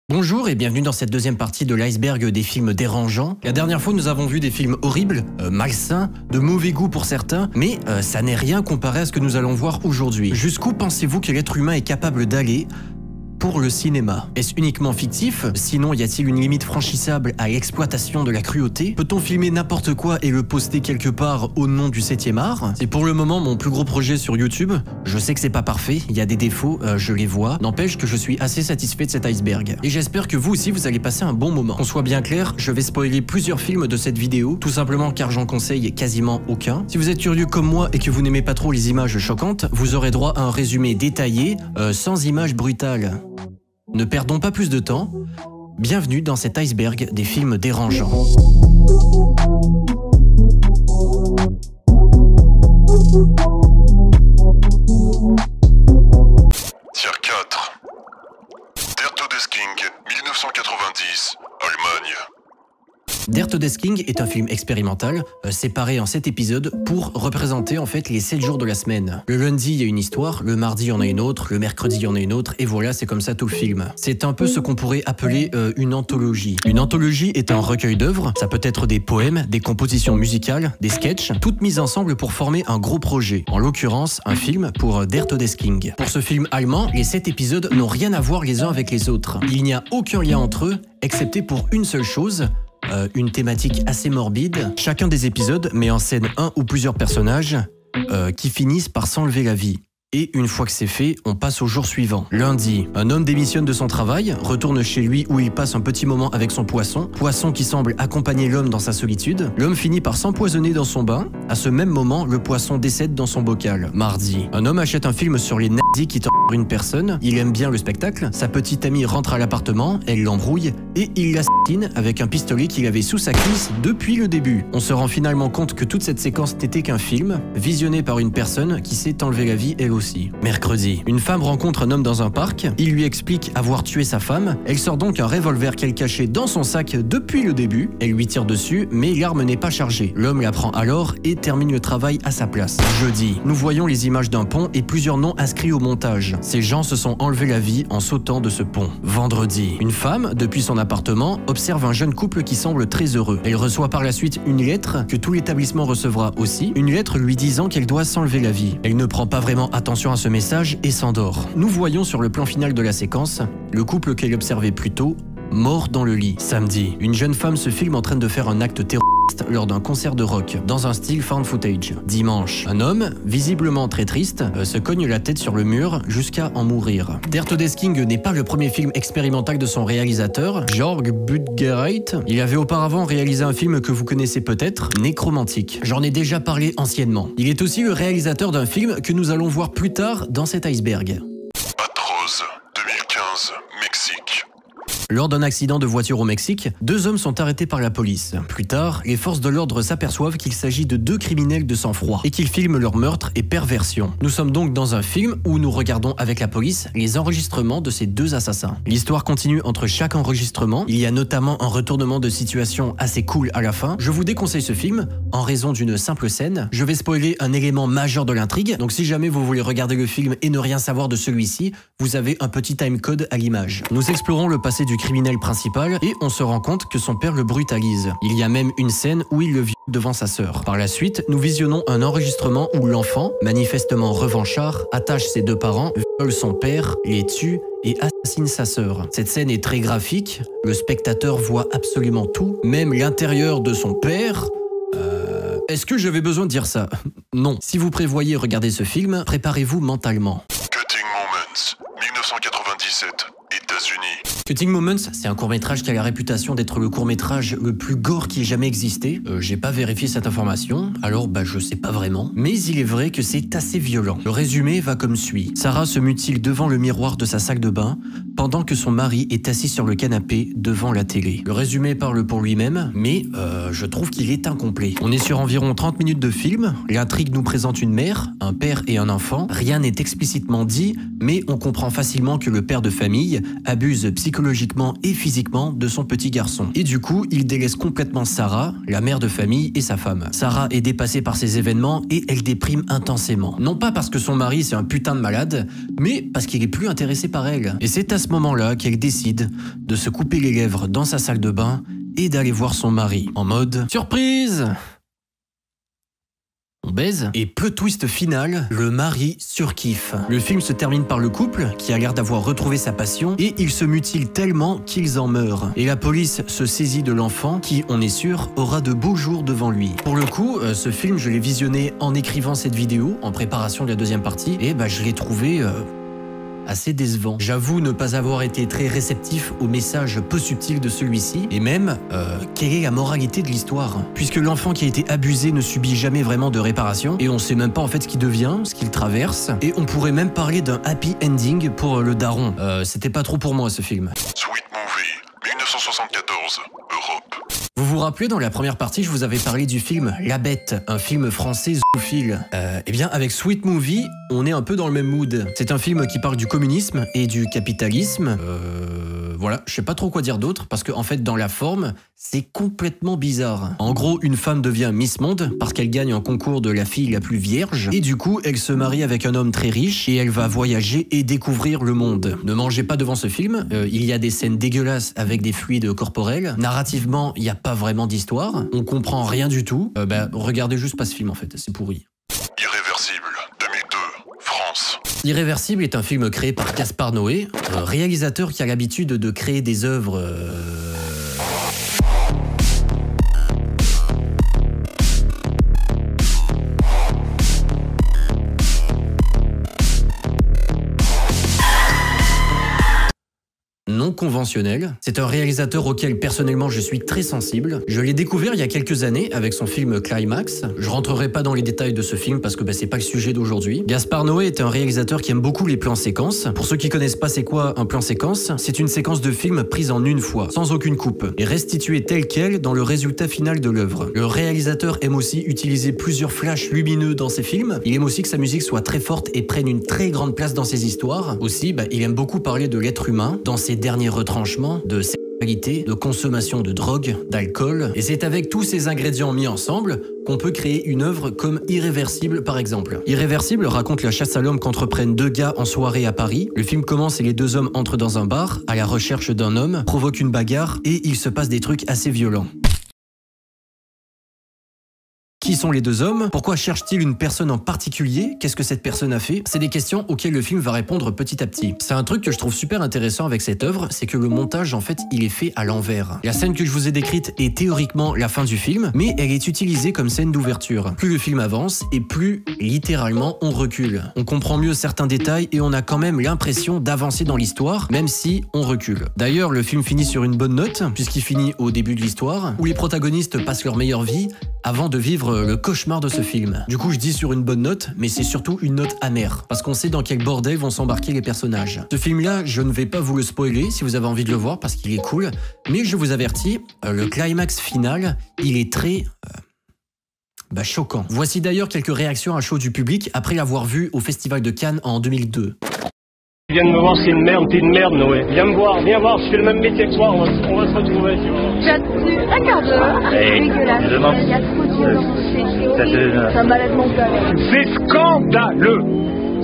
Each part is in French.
Bonjour et bienvenue dans cette deuxième partie de l'iceberg des films dérangeants. La dernière fois, nous avons vu des films horribles, malsains, de mauvais goût pour certains, mais ça n'est rien comparé à ce que nous allons voir aujourd'hui. Jusqu'où pensez-vous que l'être humain est capable d'aller pour le cinéma? Est-ce uniquement fictif? Sinon, y a-t-il une limite franchissable à l'exploitation de la cruauté? Peut-on filmer n'importe quoi et le poster quelque part au nom du 7e art? C'est pour le moment mon plus gros projet sur YouTube. Je sais que c'est pas parfait, il y a des défauts, je les vois. N'empêche que je suis assez satisfait de cet iceberg. Et j'espère que vous aussi vous allez passer un bon moment. Qu'on soit bien clair, je vais spoiler plusieurs films de cette vidéo, tout simplement car j'en conseille quasiment aucun. Si vous êtes curieux comme moi et que vous n'aimez pas trop les images choquantes, vous aurez droit à un résumé détaillé, sans images brutales. Ne perdons pas plus de temps, bienvenue dans cet iceberg des films dérangeants. Tier 4. Der Todesking, 1990, Allemagne. Der Todesking est un film expérimental, séparé en 7 épisodes pour représenter en fait les 7 jours de la semaine. Le lundi, il y a une histoire, le mardi, il y en a une autre, le mercredi, il y en a une autre, et voilà, c'est comme ça tout le film. C'est un peu ce qu'on pourrait appeler une anthologie. Une anthologie est un recueil d'œuvres, ça peut être des poèmes, des compositions musicales, des sketchs, toutes mises ensemble pour former un gros projet. En l'occurrence, un film pour Der Todesking. Pour ce film allemand, les 7 épisodes n'ont rien à voir les uns avec les autres. Il n'y a aucun lien entre eux, excepté pour une seule chose, une thématique assez morbide. Chacun des épisodes met en scène un ou plusieurs personnages qui finissent par s'enlever la vie. Et une fois que c'est fait, on passe au jour suivant. Lundi, un homme démissionne de son travail, retourne chez lui où il passe un petit moment avec son poisson, poisson qui semble accompagner l'homme dans sa solitude. L'homme finit par s'empoisonner dans son bain. À ce même moment, le poisson décède dans son bocal. Mardi, un homme achète un film sur les nazis qui torturent une personne. Il aime bien le spectacle. Sa petite amie rentre à l'appartement, elle l'embrouille et il l'assassine avec un pistolet qu'il avait sous sa cuisse depuis le début. On se rend finalement compte que toute cette séquence n'était qu'un film, visionné par une personne qui s'est enlevé la vie elle aussi. Mercredi, une femme rencontre un homme dans un parc, il lui explique avoir tué sa femme, elle sort donc un revolver qu'elle cachait dans son sac depuis le début, elle lui tire dessus, mais l'arme n'est pas chargée. L'homme la prend alors et termine le travail à sa place. Jeudi, nous voyons les images d'un pont et plusieurs noms inscrits au montage. Ces gens se sont enlevé la vie en sautant de ce pont. Vendredi, une femme, depuis son appartement, observe un jeune couple qui semble très heureux. Elle reçoit par la suite une lettre que tout l'établissement recevra aussi, une lettre lui disant qu'elle doit s'enlever la vie. Elle ne prend pas vraiment attention à ce message et s'endort. Nous voyons sur le plan final de la séquence le couple qu'elle observait plus tôt, mort dans le lit. Samedi, une jeune femme se filme en train de faire un acte terroriste lors d'un concert de rock, dans un style found footage. Dimanche, un homme, visiblement très triste, se cogne la tête sur le mur jusqu'à en mourir. Der Todesking n'est pas le premier film expérimental de son réalisateur, Jörg Buttgereit. Il avait auparavant réalisé un film que vous connaissez peut-être, Nécromantique. J'en ai déjà parlé anciennement. Il est aussi le réalisateur d'un film que nous allons voir plus tard dans cet iceberg. Atroz, 2015, Mexique. Lors d'un accident de voiture au Mexique, 2 hommes sont arrêtés par la police. Plus tard, les forces de l'ordre s'aperçoivent qu'il s'agit de 2 criminels de sang-froid et qu'ils filment leur meurtre et perversion. Nous sommes donc dans un film où nous regardons avec la police les enregistrements de ces 2 assassins. L'histoire continue entre chaque enregistrement. Il y a notamment un retournement de situation assez cool à la fin. Je vous déconseille ce film en raison d'une simple scène. Je vais spoiler un élément majeur de l'intrigue, donc si jamais vous voulez regarder le film et ne rien savoir de celui-ci, vous avez un petit timecode à l'image. Nous explorons le passé du criminel principal et on se rend compte que son père le brutalise. Il y a même une scène où il le viole devant sa sœur. Par la suite, nous visionnons un enregistrement où l'enfant, manifestement revanchard, attache ses 2 parents, viole son père, les tue et assassine sa sœur. Cette scène est très graphique, le spectateur voit absolument tout, même l'intérieur de son père. Est-ce que j'avais besoin de dire ça? Non. Si vous prévoyez regarder ce film, préparez-vous mentalement. Cutting Moments, 1997, États-Unis. Cutting Moments, c'est un court-métrage qui a la réputation d'être le court-métrage le plus gore qui ait jamais existé. J'ai pas vérifié cette information, alors je sais pas vraiment. Mais il est vrai que c'est assez violent. Le résumé va comme suit. Sarah se mutile devant le miroir de sa salle de bain, pendant que son mari est assis sur le canapé devant la télé. Le résumé parle pour lui-même, mais je trouve qu'il est incomplet. On est sur environ 30 minutes de film, l'intrigue nous présente une mère, un père et un enfant. Rien n'est explicitement dit, mais on comprend facilement que le père de famille abuse psychologiquement et physiquement de son petit garçon. Et du coup, il délaisse complètement Sarah, la mère de famille et sa femme. Sarah est dépassée par ces événements et elle déprime intensément. Non pas parce que son mari c'est un putain de malade, mais parce qu'il est plus intéressé par elle. Et c'est à ce moment-là qu'elle décide de se couper les lèvres dans sa salle de bain et d'aller voir son mari en mode surprise. On baise et plot twist final, le mari surkiffe. Le film se termine par le couple qui a l'air d'avoir retrouvé sa passion et ils se mutilent tellement qu'ils en meurent. Et la police se saisit de l'enfant qui, on est sûr, aura de beaux jours devant lui. Pour le coup, ce film, je l'ai visionné en écrivant cette vidéo, en préparation de la deuxième partie, et je l'ai trouvé assez décevant. J'avoue ne pas avoir été très réceptif au message peu subtil de celui-ci, et même, quelle est la moralité de l'histoire? Puisque l'enfant qui a été abusé ne subit jamais vraiment de réparation, et on sait même pas en fait ce qu'il devient, ce qu'il traverse, et on pourrait même parler d'un happy ending pour le daron. C'était pas trop pour moi ce film. Sweet Movie, 1974, Europe. Vous vous rappelez, dans la première partie, je vous avais parlé du film La Bête, un film français zoophile. Eh bien, avec Sweet Movie, on est un peu dans le même mood. C'est un film qui parle du communisme et du capitalisme. Voilà, je sais pas trop quoi dire d'autre, parce que en fait, dans la forme, c'est complètement bizarre. En gros, une femme devient Miss Monde parce qu'elle gagne un concours de la fille la plus vierge, et du coup, elle se marie avec un homme très riche, et elle va voyager et découvrir le monde. Ne mangez pas devant ce film, il y a des scènes dégueulasses avec des fluides corporels. Narrativement, il n'y a pas vraiment d'histoire, on comprend rien du tout. Regardez juste pas ce film en fait, c'est pourri. Irréversible, 2002, France. Irréversible est un film créé par Gaspard Noé, réalisateur qui a l'habitude de créer des œuvres... non conventionnel. C'est un réalisateur auquel personnellement je suis très sensible. Je l'ai découvert il y a quelques années avec son film Climax. Je rentrerai pas dans les détails de ce film parce que c'est pas le sujet d'aujourd'hui. Gaspard Noé est un réalisateur qui aime beaucoup les plans séquences. Pour ceux qui connaissent pas c'est quoi un plan séquence, c'est une séquence de film prise en une fois, sans aucune coupe, et restituée telle quelle dans le résultat final de l'œuvre. Le réalisateur aime aussi utiliser plusieurs flashs lumineux dans ses films. Il aime aussi que sa musique soit très forte et prenne une très grande place dans ses histoires. Aussi, il aime beaucoup parler de l'être humain dans ses derniers retranchements, de sexualité, de consommation de drogue, d'alcool. Et c'est avec tous ces ingrédients mis ensemble qu'on peut créer une œuvre comme Irréversible par exemple. Irréversible raconte la chasse à l'homme qu'entreprennent deux gars en soirée à Paris. Le film commence et les deux hommes entrent dans un bar, à la recherche d'un homme, provoquent une bagarre et il se passe des trucs assez violents. Qui sont les deux hommes? Pourquoi cherche-t-il une personne en particulier? Qu'est-ce que cette personne a fait? C'est des questions auxquelles le film va répondre petit à petit. C'est un truc que je trouve super intéressant avec cette œuvre, c'est que le montage en fait il est fait à l'envers. La scène que je vous ai décrite est théoriquement la fin du film, mais elle est utilisée comme scène d'ouverture. Plus le film avance et plus littéralement on recule. On comprend mieux certains détails et on a quand même l'impression d'avancer dans l'histoire, même si on recule. D'ailleurs le film finit sur une bonne note, puisqu'il finit au début de l'histoire, où les protagonistes passent leur meilleure vie avant de vivre le cauchemar de ce film. Du coup, je dis sur une bonne note, mais c'est surtout une note amère, parce qu'on sait dans quel bordel vont s'embarquer les personnages. Ce film-là, je ne vais pas vous le spoiler si vous avez envie de le voir, parce qu'il est cool, mais je vous avertis, le climax final, il est très... choquant. Voici d'ailleurs quelques réactions à chaud du public après l'avoir vu au Festival de Cannes en 2002. Viens de me voir, c'est une merde, t'es une merde, Noé. Viens me voir, je fais le même métier que toi, on va se retrouver, tu vois. J'ai attendu un quart d'heure, c'est dégueulasse, il y a trop de violence, c'est un malade mental. C'est scandaleux.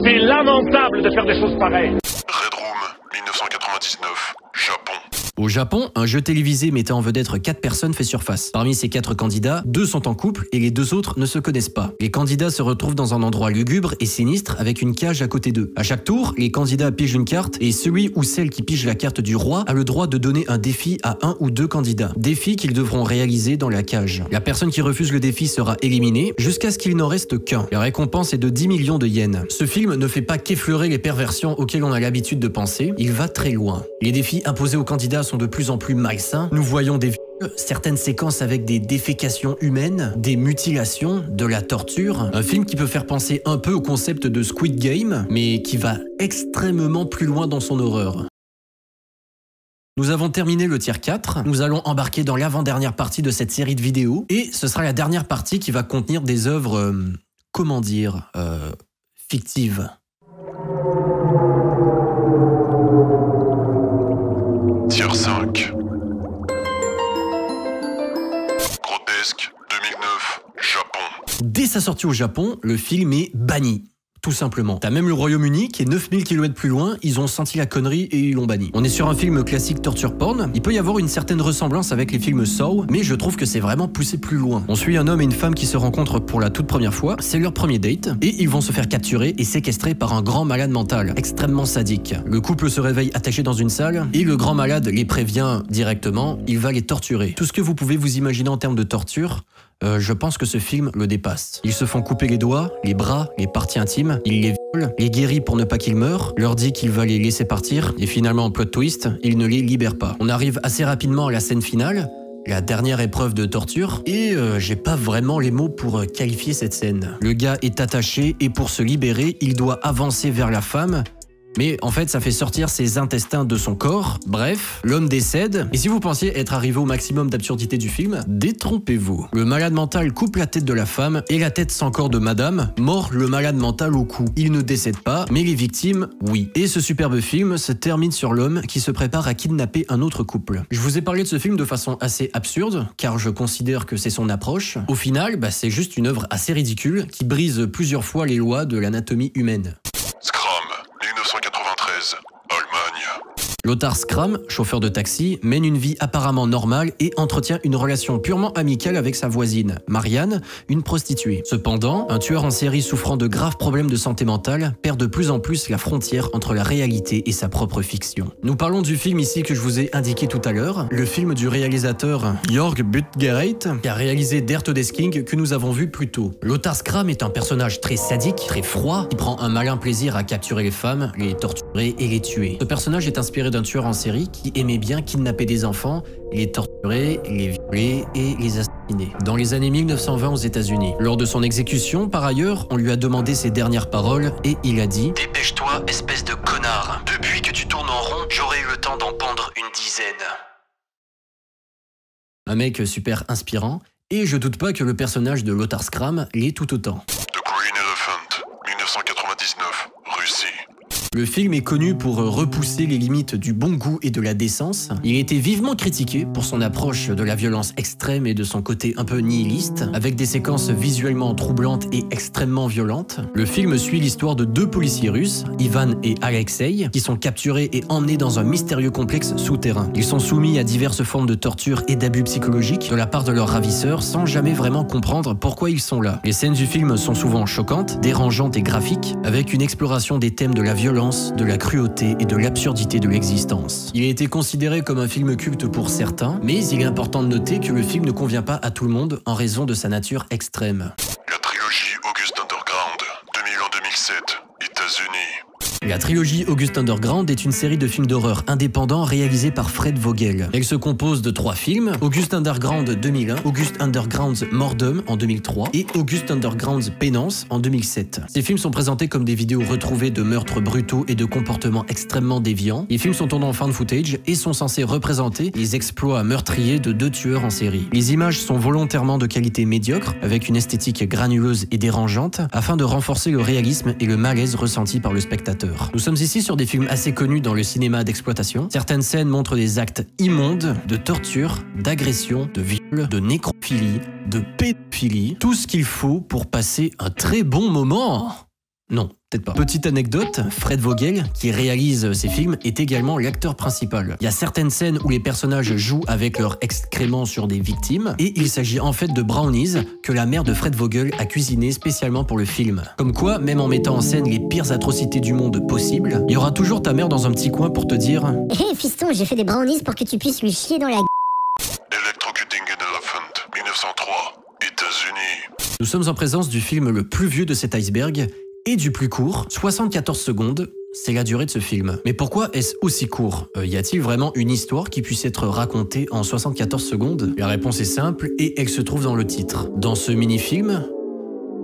C'est lamentable de faire des choses pareilles. Red Room, 1999, Japon. Au Japon, un jeu télévisé mettant en vedette 4 personnes fait surface. Parmi ces 4 candidats, 2 sont en couple et les 2 autres ne se connaissent pas. Les candidats se retrouvent dans un endroit lugubre et sinistre avec une cage à côté d'eux. À chaque tour, les candidats pigent une carte et celui ou celle qui pige la carte du roi a le droit de donner un défi à 1 ou 2 candidats. Défi qu'ils devront réaliser dans la cage. La personne qui refuse le défi sera éliminée jusqu'à ce qu'il n'en reste qu'un. La récompense est de 10 millions de yens. Ce film ne fait pas qu'effleurer les perversions auxquelles on a l'habitude de penser, il va très loin. Les défis imposés aux candidats sont de plus en plus malsains. Nous voyons des viols, certaines séquences avec des défécations humaines, des mutilations, de la torture. Un film qui peut faire penser un peu au concept de Squid Game, mais qui va extrêmement plus loin dans son horreur. Nous avons terminé le tier 4, nous allons embarquer dans l'avant-dernière partie de cette série de vidéos, et ce sera la dernière partie qui va contenir des œuvres, fictives. Tier 5. Grotesque, 2009, Japon. Dès sa sortie au Japon, le film est banni. Tout simplement. T'as même le Royaume-Uni qui est 9000 km plus loin, ils ont senti la connerie et ils l'ont banni. On est sur un film classique torture porn, il peut y avoir une certaine ressemblance avec les films Saw, mais je trouve que c'est vraiment poussé plus loin. On suit un homme et une femme qui se rencontrent pour la toute première fois, c'est leur premier date, et ils vont se faire capturer et séquestrer par un grand malade mental, extrêmement sadique. Le couple se réveille attaché dans une salle, et le grand malade les prévient directement, il va les torturer. Tout ce que vous pouvez vous imaginer en termes de torture, je pense que ce film le dépasse. Ils se font couper les doigts, les bras, les parties intimes, il les viole, les guérit pour ne pas qu'ils meurent, leur dit qu'il va les laisser partir, et finalement, en plot twist, il ne les libère pas. On arrive assez rapidement à la scène finale, la dernière épreuve de torture, et j'ai pas vraiment les mots pour qualifier cette scène. Le gars est attaché, et pour se libérer, il doit avancer vers la femme, mais en fait, ça fait sortir ses intestins de son corps. Bref, l'homme décède. Et si vous pensiez être arrivé au maximum d'absurdité du film, détrompez-vous. Le malade mental coupe la tête de la femme et la tête sans corps de madame, mord le malade mental au cou. Il ne décède pas, mais les victimes, oui. Et ce superbe film se termine sur l'homme qui se prépare à kidnapper un autre couple. Je vous ai parlé de ce film de façon assez absurde, car je considère que c'est son approche. Au final, c'est juste une œuvre assez ridicule qui brise plusieurs fois les lois de l'anatomie humaine. Scram, 1993, Allemagne. Lothar Skram, chauffeur de taxi, mène une vie apparemment normale et entretient une relation purement amicale avec sa voisine, Marianne, une prostituée. Cependant, un tueur en série souffrant de graves problèmes de santé mentale perd de plus en plus la frontière entre la réalité et sa propre fiction. Nous parlons du film ici que je vous ai indiqué tout à l'heure, le film du réalisateur Jörg Buttgereit, qui a réalisé Der Todesking que nous avons vu plus tôt. Lothar Skram est un personnage très sadique, très froid, qui prend un malin plaisir à capturer les femmes, les torturer et les tuer. Ce personnage est inspiré d'un tueur en série qui aimait bien kidnapper des enfants, les torturer, les violer et les assassiner. Dans les années 1920 aux États-Unis. Lors de son exécution, par ailleurs, on lui a demandé ses dernières paroles et il a dit « Dépêche-toi, espèce de connard. Depuis que tu tournes en rond, j'aurais eu le temps d'en pendre une dizaine. » Un mec super inspirant, et je doute pas que le personnage de Lothar Skram l'est tout autant. The Green Elephant, 1999, Russie. Le film est connu pour repousser les limites du bon goût et de la décence. Il a été vivement critiqué pour son approche de la violence extrême et de son côté un peu nihiliste, avec des séquences visuellement troublantes et extrêmement violentes. Le film suit l'histoire de deux policiers russes, Ivan et Alexei, qui sont capturés et emmenés dans un mystérieux complexe souterrain. Ils sont soumis à diverses formes de torture et d'abus psychologiques de la part de leurs ravisseurs sans jamais vraiment comprendre pourquoi ils sont là. Les scènes du film sont souvent choquantes, dérangeantes et graphiques, avec une exploration des thèmes de la violence, de la cruauté et de l'absurdité de l'existence. Il a été considéré comme un film culte pour certains, mais il est important de noter que le film ne convient pas à tout le monde en raison de sa nature extrême. La trilogie August Underground, 2001-2007, États-Unis. La trilogie August Underground est une série de films d'horreur indépendants réalisés par Fred Vogel. Elle se compose de 3 films, August Underground 2001, August Underground's Mordum en 2003 et August Underground's Penance en 2007. Ces films sont présentés comme des vidéos retrouvées de meurtres brutaux et de comportements extrêmement déviants. Les films sont tournés en found footage et sont censés représenter les exploits meurtriers de 2 tueurs en série. Les images sont volontairement de qualité médiocre, avec une esthétique granuleuse et dérangeante, afin de renforcer le réalisme et le malaise ressenti par le spectateur. Nous sommes ici sur des films assez connus dans le cinéma d'exploitation. Certaines scènes montrent des actes immondes de torture, d'agression, de viol, de nécrophilie, de pédophilie. Tout ce qu'il faut pour passer un très bon moment. Non, peut-être pas. Petite anecdote, Fred Vogel, qui réalise ces films, est également l'acteur principal. Il y a certaines scènes où les personnages jouent avec leurs excréments sur des victimes, et il s'agit en fait de brownies que la mère de Fred Vogel a cuisiné spécialement pour le film. Comme quoi, même en mettant en scène les pires atrocités du monde possibles, il y aura toujours ta mère dans un petit coin pour te dire « Hé fiston, j'ai fait des brownies pour que tu puisses lui chier dans la Electrocuting an Elephant, 1903, États-Unis. » Nous sommes en présence du film le plus vieux de cet iceberg, et du plus court, 74 secondes, c'est la durée de ce film. Mais pourquoi est-ce aussi court? Y a-t-il vraiment une histoire qui puisse être racontée en 74 secondes? La réponse est simple et elle se trouve dans le titre. Dans ce mini-film,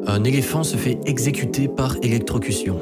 un éléphant se fait exécuter par électrocution.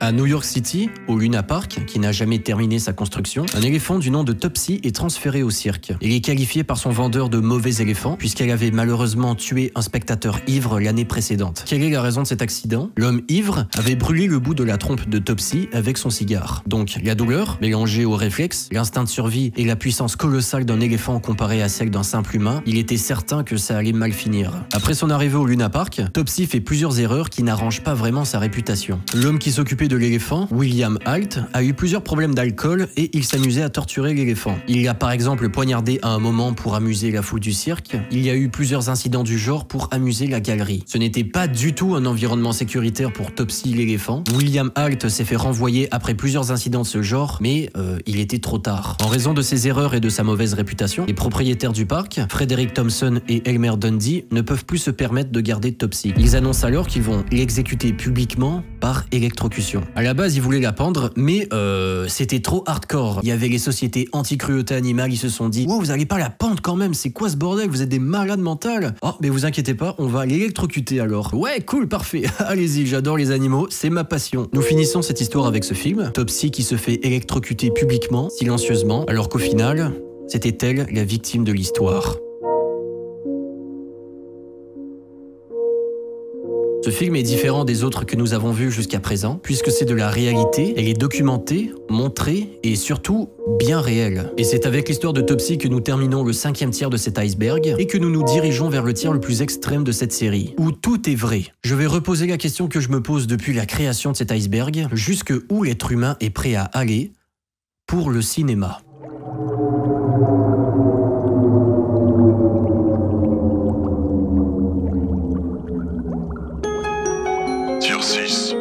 À New York City, au Luna Park, qui n'a jamais terminé sa construction, un éléphant du nom de Topsy est transféré au cirque. Il est qualifié par son vendeur de mauvais éléphant, puisqu'elle avait malheureusement tué un spectateur ivre l'année précédente. Quelle est la raison de cet accident? L'homme ivre avait brûlé le bout de la trompe de Topsy avec son cigare. Donc la douleur, mélangée au réflexe, l'instinct de survie et la puissance colossale d'un éléphant comparée à celle d'un simple humain, il était certain que ça allait mal finir. Après son arrivée au Luna Park, Topsy fait plusieurs erreurs qui n'arrangent pas vraiment sa réputation. L'homme qui s'occupait de l'éléphant, William Alt, a eu plusieurs problèmes d'alcool et il s'amusait à torturer l'éléphant. Il l'a par exemple poignardé à un moment pour amuser la foule du cirque. Il y a eu plusieurs incidents du genre pour amuser la galerie. Ce n'était pas du tout un environnement sécuritaire pour Topsy l'éléphant. William Alt s'est fait renvoyer après plusieurs incidents de ce genre, mais il était trop tard. En raison de ses erreurs et de sa mauvaise réputation, les propriétaires du parc, Frederick Thompson et Elmer Dundee, ne peuvent plus se permettre de garder Topsy. Ils annoncent alors qu'ils vont l'exécuter publiquement par électrocution. À la base, ils voulaient la pendre, mais c'était trop hardcore. Il y avait les sociétés anti-cruauté animale, ils se sont dit « Wow, vous allez pas la pendre quand même, c'est quoi ce bordel? Vous êtes des malades mentales !» Oh, mais vous inquiétez pas, on va l'électrocuter alors. Ouais, cool, parfait. Allez-y, j'adore les animaux, c'est ma passion. Nous finissons cette histoire avec ce film, Topsy qui se fait électrocuter publiquement, silencieusement, alors qu'au final, c'était elle la victime de l'histoire. Ce film est différent des autres que nous avons vus jusqu'à présent, puisque c'est de la réalité, elle est documentée, montrée et surtout bien réelle. Et c'est avec l'histoire de Topsy que nous terminons le 5e tiers de cet iceberg et que nous nous dirigeons vers le tiers le plus extrême de cette série, où tout est vrai. Je vais reposer la question que je me pose depuis la création de cet iceberg, jusque où l'être humain est prêt à aller pour le cinéma. Tier 6.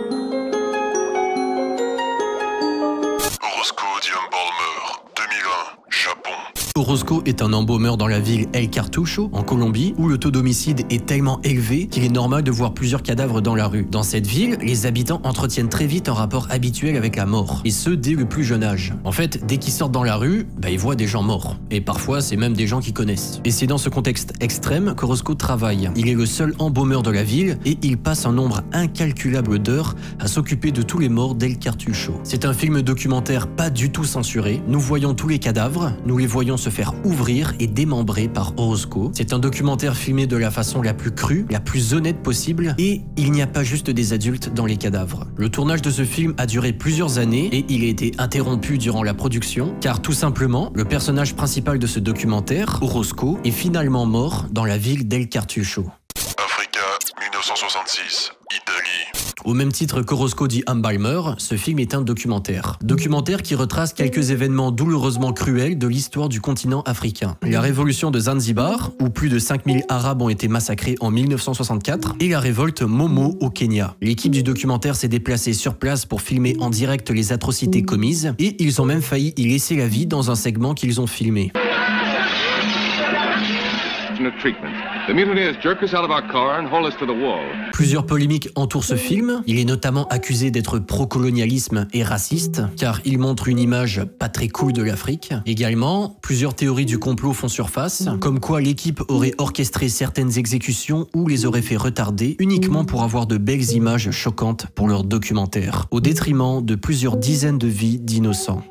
Roscoe the Embalmer, 2001, Japon. Orozco est un embaumeur dans la ville El Cartucho, en Colombie, où le taux d'homicide est tellement élevé qu'il est normal de voir plusieurs cadavres dans la rue. Dans cette ville, les habitants entretiennent très vite un rapport habituel avec la mort, et ce dès le plus jeune âge. En fait, dès qu'ils sortent dans la rue, ils voient des gens morts. Et parfois, c'est même des gens qu'ils connaissent. Et c'est dans ce contexte extrême qu'Orozco travaille. Il est le seul embaumeur de la ville, et il passe un nombre incalculable d'heures à s'occuper de tous les morts d'El Cartucho. C'est un film documentaire pas du tout censuré. Nous voyons tous les cadavres, nous les voyons se faire ouvrir et démembrer par Orozco. C'est un documentaire filmé de la façon la plus crue, la plus honnête possible, et il n'y a pas juste des adultes dans les cadavres. Le tournage de ce film a duré plusieurs années et il a été interrompu durant la production, car tout simplement, le personnage principal de ce documentaire, Orozco, est finalement mort dans la ville d'El Cartucho. Africa, 1966, Italie. Au même titre qu'Orozco the Embalmer, ce film est un documentaire. Documentaire qui retrace quelques événements douloureusement cruels de l'histoire du continent africain. La révolution de Zanzibar, où plus de 5000 Arabes ont été massacrés en 1964, et la révolte Momo au Kenya. L'équipe du documentaire s'est déplacée sur place pour filmer en direct les atrocités commises, et ils ont même failli y laisser la vie dans un segment qu'ils ont filmé. Plusieurs polémiques entourent ce film. Il est notamment accusé d'être pro-colonialisme et raciste, car il montre une image pas très cool de l'Afrique. Également, plusieurs théories du complot font surface, comme quoi l'équipe aurait orchestré certaines exécutions ou les aurait fait retarder uniquement pour avoir de belles images choquantes pour leur documentaire, au détriment de plusieurs dizaines de vies d'innocents.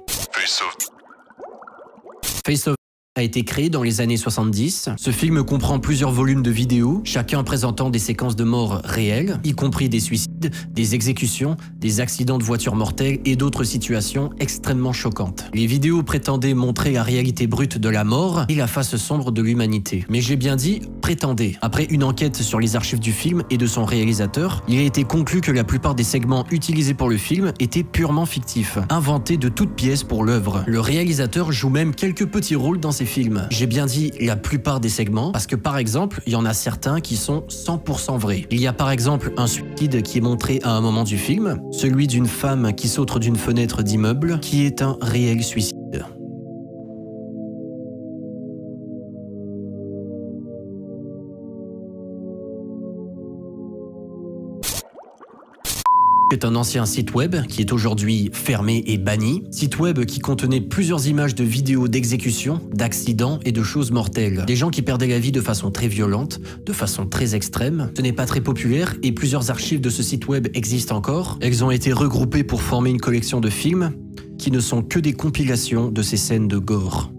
Face Off a été créé dans les années 70. Ce film comprend plusieurs volumes de vidéos, chacun présentant des séquences de mort réelles, y compris des suicides, des exécutions, des accidents de voitures mortels et d'autres situations extrêmement choquantes. Les vidéos prétendaient montrer la réalité brute de la mort et la face sombre de l'humanité. Mais j'ai bien dit prétendaient. Après une enquête sur les archives du film et de son réalisateur, il a été conclu que la plupart des segments utilisés pour le film étaient purement fictifs, inventés de toutes pièces pour l'œuvre. Le réalisateur joue même quelques petits rôles dans ses films. J'ai bien dit la plupart des segments parce que par exemple, il y en a certains qui sont 100% vrais. Il y a par exemple un suicide qui est montré à un moment du film, celui d'une femme qui saute d'une fenêtre d'immeuble, qui est un réel suicide. est un ancien site web qui est aujourd'hui fermé et banni. Site web qui contenait plusieurs images de vidéos d'exécution, d'accidents et de choses mortelles. Des gens qui perdaient la vie de façon très violente, de façon très extrême. Ce n'est pas très populaire et plusieurs archives de ce site web existent encore. Elles ont été regroupées pour former une collection de films qui ne sont que des compilations de ces scènes de gore.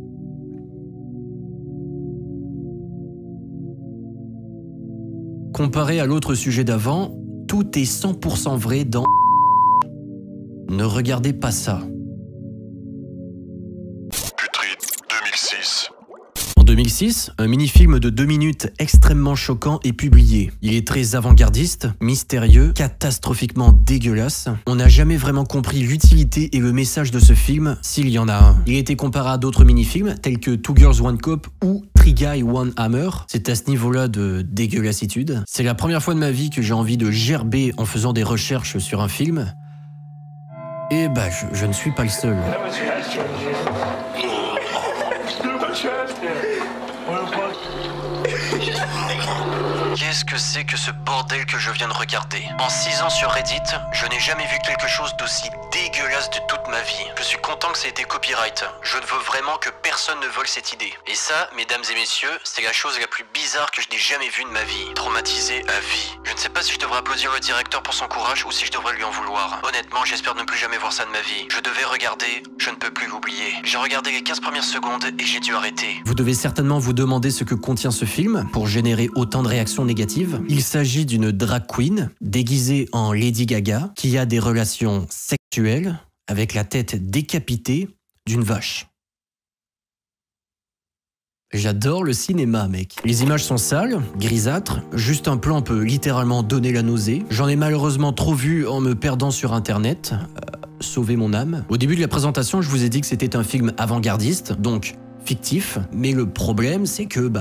Comparé à l'autre sujet d'avant, tout est 100% vrai dans... Ne regardez pas ça. Putrid 2006. En 2006, un mini-film de 2 minutes extrêmement choquant est publié. Il est très avant-gardiste, mystérieux, catastrophiquement dégueulasse. On n'a jamais vraiment compris l'utilité et le message de ce film, s'il y en a un. Il a été comparé à d'autres mini-films, tels que Two Girls One Cup ou Three Guys One Hammer. C'est à ce niveau-là de dégueulassitude. C'est la première fois de ma vie que j'ai envie de gerber en faisant des recherches sur un film. Et bah, je ne suis pas le seul. Qu'est-ce que c'est que ce bordel que je viens de regarder? En 6 ans sur Reddit, je n'ai jamais vu quelque chose d'aussi dégueulasse de toute ma vie. Je suis content que ça ait été copyright. Je veux vraiment que personne ne vole cette idée. Et ça, mesdames et messieurs, c'est la chose la plus bizarre que je n'ai jamais vue de ma vie. Traumatisé à vie. Je ne sais pas si je devrais applaudir le directeur pour son courage ou si je devrais lui en vouloir. Honnêtement, j'espère ne plus jamais voir ça de ma vie. Je devais regarder, je ne peux plus l'oublier. J'ai regardé les 15 premières secondes et j'ai dû arrêter. Vous devez certainement vous demander ce que contient ce film pour générer autant de réactions négatives. Il s'agit d'une drag queen déguisée en Lady Gaga qui a des relations sexuelles avec la tête décapitée d'une vache. J'adore le cinéma, mec. Les images sont sales, grisâtres, juste un plan peut littéralement donner la nausée. J'en ai malheureusement trop vu en me perdant sur internet. Sauver mon âme. Au début de la présentation, je vous ai dit que c'était un film avant-gardiste, donc fictif, mais le problème c'est que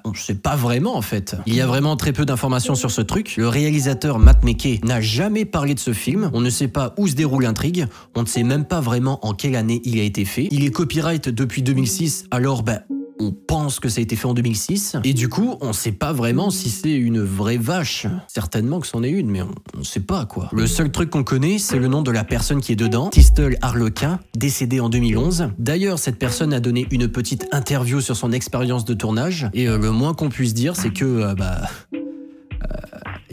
on ne sait pas vraiment en fait. Il y a vraiment très peu d'informations sur ce truc. Le réalisateur Matt McKay n'a jamais parlé de ce film. On ne sait pas où se déroule l'intrigue. On ne sait même pas vraiment en quelle année il a été fait. Il est copyright depuis 2006, alors on pense que ça a été fait en 2006. Et du coup, on sait pas vraiment si c'est une vraie vache. Certainement que c'en est une, mais on sait pas quoi. Le seul truc qu'on connaît, c'est le nom de la personne qui est dedans, Tistel Harlequin, décédée en 2011. D'ailleurs, cette personne a donné une petite interview sur son expérience de tournage. Et le moins qu'on puisse dire, c'est que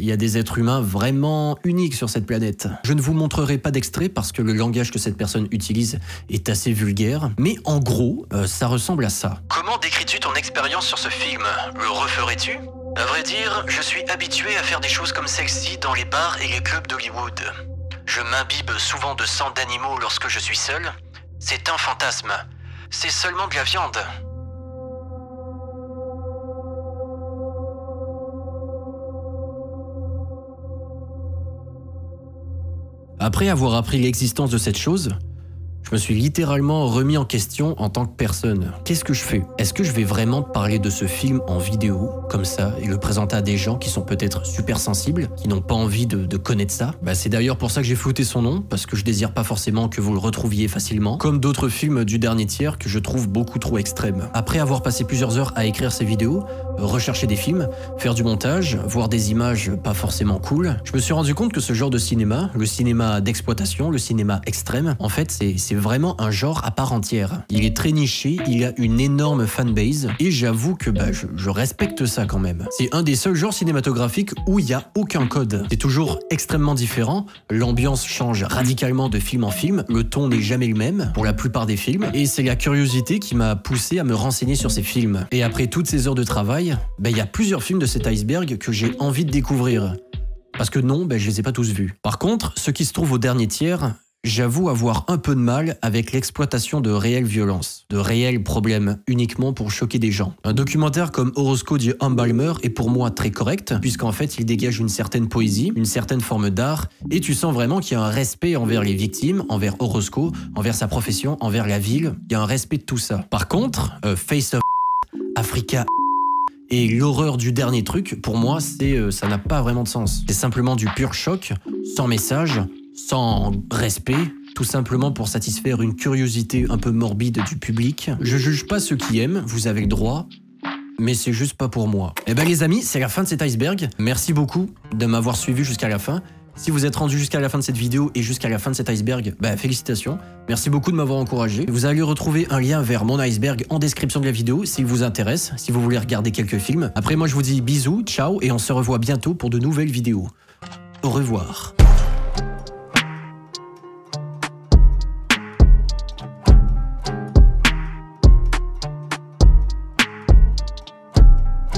il y a des êtres humains vraiment uniques sur cette planète. Je ne vous montrerai pas d'extrait parce que le langage que cette personne utilise est assez vulgaire, mais en gros, ça ressemble à ça. Comment décris-tu ton expérience sur ce film? Le referais-tu? À vrai dire, je suis habitué à faire des choses comme celle-ci dans les bars et les clubs d'Hollywood. Je m'imbibe souvent de sang d'animaux lorsque je suis seul. C'est un fantasme. C'est seulement de la viande. Après avoir appris l'existence de cette chose, je me suis littéralement remis en question en tant que personne. Qu'est-ce que je fais? Est-ce que je vais vraiment parler de ce film en vidéo, comme ça, et le présenter à des gens qui sont peut-être super sensibles, qui n'ont pas envie de connaître ça? C'est d'ailleurs pour ça que j'ai flouté son nom, parce que je désire pas forcément que vous le retrouviez facilement, comme d'autres films du dernier tiers que je trouve beaucoup trop extrêmes. Après avoir passé plusieurs heures à écrire ces vidéos, rechercher des films, faire du montage, voir des images pas forcément cool, je me suis rendu compte que ce genre de cinéma, le cinéma d'exploitation, le cinéma extrême, en fait c'est vraiment un genre à part entière. Il est très niché, il a une énorme fanbase, et j'avoue que je respecte ça quand même. C'est un des seuls genres cinématographiques où il n'y a aucun code. C'est toujours extrêmement différent, l'ambiance change radicalement de film en film, le ton n'est jamais le même pour la plupart des films, et c'est la curiosité qui m'a poussé à me renseigner sur ces films. Et après toutes ces heures de travail, il y a plusieurs films de cet iceberg que j'ai envie de découvrir. Parce que non, je les ai pas tous vus. Par contre, ce qui se trouve au dernier tiers, j'avoue avoir un peu de mal avec l'exploitation de réelles violences, de réels problèmes uniquement pour choquer des gens. Un documentaire comme Orozco die Embalmer est pour moi très correct, puisqu'en fait il dégage une certaine poésie, une certaine forme d'art, et tu sens vraiment qu'il y a un respect envers les victimes, envers Orozco, envers sa profession, envers la ville, il y a un respect de tout ça. Par contre, Face of Africa et l'horreur du dernier truc, pour moi, ça n'a pas vraiment de sens. C'est simplement du pur choc, sans message, sans respect, tout simplement pour satisfaire une curiosité un peu morbide du public. Je juge pas ceux qui aiment, vous avez le droit, mais c'est juste pas pour moi. Les amis, c'est la fin de cet iceberg. Merci beaucoup de m'avoir suivi jusqu'à la fin. Si vous êtes rendu jusqu'à la fin de cette vidéo et jusqu'à la fin de cet iceberg, bah félicitations. Merci beaucoup de m'avoir encouragé. Vous allez retrouver un lien vers mon iceberg en description de la vidéo s'il vous intéresse, si vous voulez regarder quelques films. Après moi je vous dis bisous, ciao et on se revoit bientôt pour de nouvelles vidéos. Au revoir.